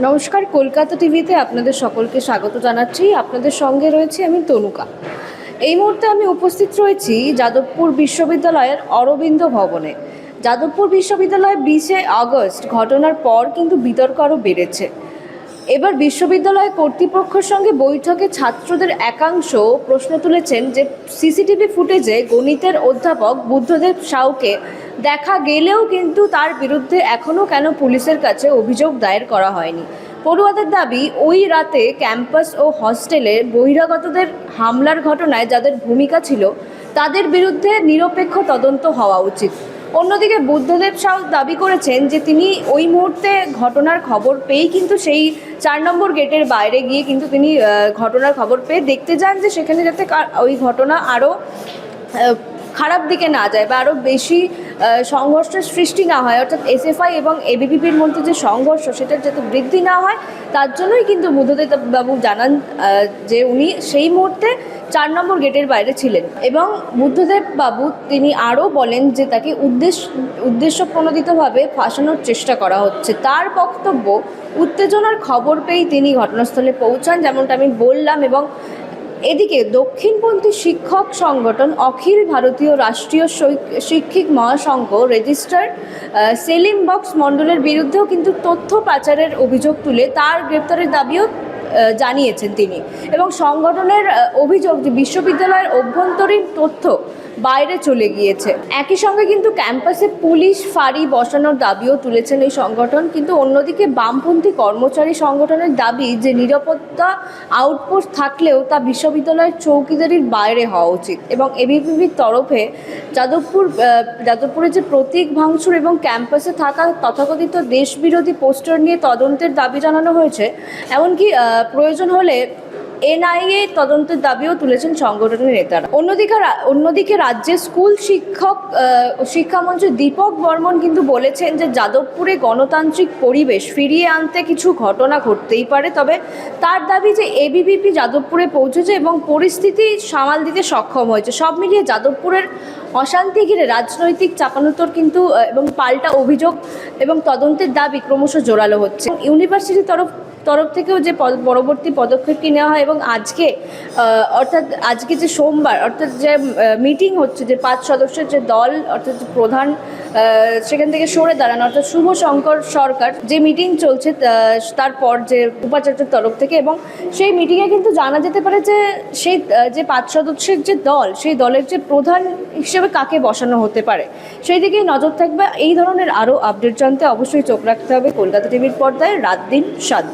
নমস্কার, কলকাতা টিভিতে আপনাদের সকলকে স্বাগত জানাচ্ছি। আপনাদের সঙ্গে রয়েছে আমি তনুকা। এই মুহূর্তে আমি উপস্থিত রয়েছি যাদবপুর বিশ্ববিদ্যালয়ের অরবিন্দ ভবনে। যাদবপুর বিশ্ববিদ্যালয়ে 20শে আগস্ট ঘটনার পর কিন্তু বিতর্ক আরও বেড়েছে। এবার বিশ্ববিদ্যালয় কর্তৃপক্ষের সঙ্গে বৈঠকে ছাত্রদের একাংশ প্রশ্ন তুলেছেন যে সিসিটিভি ফুটেজে গণিতের অধ্যাপক বুদ্ধদেব সাউকে দেখা গেলেও কিন্তু তার বিরুদ্ধে এখনও কেন পুলিশের কাছে অভিযোগ দায়ের করা হয়নি। পড়ুয়াদের দাবি, ওই রাতে ক্যাম্পাস ও হস্টেলে বহিরাগতদের হামলার ঘটনায় যাদের ভূমিকা ছিল তাদের বিরুদ্ধে নিরপেক্ষ তদন্ত হওয়া উচিত। অন্যদিকে বুদ্ধদেব সাউ দাবি করেছেন যে তিনি ওই মুহূর্তে ঘটনার খবর পেয়েই কিন্তু সেই 4 নম্বর গেটের বাইরে গিয়ে কিন্তু তিনি ঘটনার খবর পেয়ে দেখতে যান যে সেখানে যাতে ওই ঘটনা আরও খারাপ দিকে না যায় বা আরও বেশি সংঘর্ষের সৃষ্টি না হয়, অর্থাৎ এসএফআই এবং এবিভিপির মধ্যে যে সংঘর্ষ সেটার যাতে বৃদ্ধি না হয়, তার জন্যই কিন্তু বুদ্ধদেব বাবু জানান যে উনি সেই মুহূর্তে 4 নম্বর গেটের বাইরে ছিলেন। এবং বুদ্ধদেব বাবু তিনি আরও বলেন যে তাকে উদ্দেশ্যপ্রণোদিতভাবে ফাঁসানোর চেষ্টা করা হচ্ছে। তার বক্তব্য, উত্তেজনার খবর পেয়েই তিনি ঘটনাস্থলে পৌঁছান, যেমনটা আমি বললাম। এবং এদিকে দক্ষিণপন্থী শিক্ষক সংগঠন অখিল ভারতীয় রাষ্ট্রীয় শিক্ষক মহাসংঘ রেজিস্ট্রার সেলিম বক্স মণ্ডলের বিরুদ্ধেও কিন্তু তথ্য পাচারের অভিযোগ তুলে তার গ্রেপ্তারের দাবিও জানিয়েছেন তিনি। এবং সংগঠনের অভিযোগ যে বিশ্ববিদ্যালয়ের অভ্যন্তরীণ তথ্য বাইরে চলে গিয়েছে। একই সঙ্গে কিন্তু ক্যাম্পাসে পুলিশ ফাঁড়ি বসানোর দাবিও তুলেছেন এই সংগঠন। কিন্তু অন্যদিকে বামপন্থী কর্মচারী সংগঠনের দাবি যে নিরাপত্তা আউটপোস্ট থাকলেও তা বিশ্ববিদ্যালয়ের চৌকিদারির বাইরে হওয়া উচিত। এবং এবিভিপির তরফে যাদবপুরে যে প্রতীক ভাঙচুর এবং ক্যাম্পাসে থাকা তথাকথিত দেশবিরোধী পোস্টার নিয়ে তদন্তের দাবি জানানো হয়েছে। এমনকি প্রয়োজন হলে এনআইএ তদন্তের দাবিও তুলেছেন সংগঠনের নেতারা। অন্যদিকে রাজ্যের স্কুল শিক্ষামন্ত্রী দীপক বর্মন কিন্তু বলেছেন যে যাদবপুরে গণতান্ত্রিক পরিবেশ ফিরিয়ে আনতে কিছু ঘটনা ঘটতেই পারে, তবে তার দাবি যে এবিভিপি যাদবপুরে পৌঁছেছে এবং পরিস্থিতি সামাল দিতে সক্ষম হয়েছে। সব মিলিয়ে যাদবপুরের অশান্তি ঘিরে রাজনৈতিক চাপানোতর কিন্তু এবং পাল্টা অভিযোগ এবং তদন্তের দাবি ক্রমশ জোরালো হচ্ছে। ইউনিভার্সিটির তরফ থেকেও যে পরবর্তী পদক্ষেপটি নেওয়া হয় এবং আজকে যে সোমবার অর্থাৎ যে মিটিং হচ্ছে, যে 5 সদস্যের যে দল অর্থাৎ প্রধান সেখান থেকে সরে দাঁড়ান অর্থাৎ শুভ শঙ্কর সরকার, যে মিটিং চলছে তারপর যে উপাচার্যের তরফ থেকে, এবং সেই মিটিংয়ে কিন্তু জানা যেতে পারে যে সেই যে 5 সদস্যের যে দল, সেই দলের যে প্রধান হিসেবে কাকে বসানো হতে পারে সেই দিকেই নজর থাকবে। এই ধরনের আরও আপডেট জানতে অবশ্যই চোখ রাখতে হবে কলকাতা টিভির পর্দায় রাত দিন 7।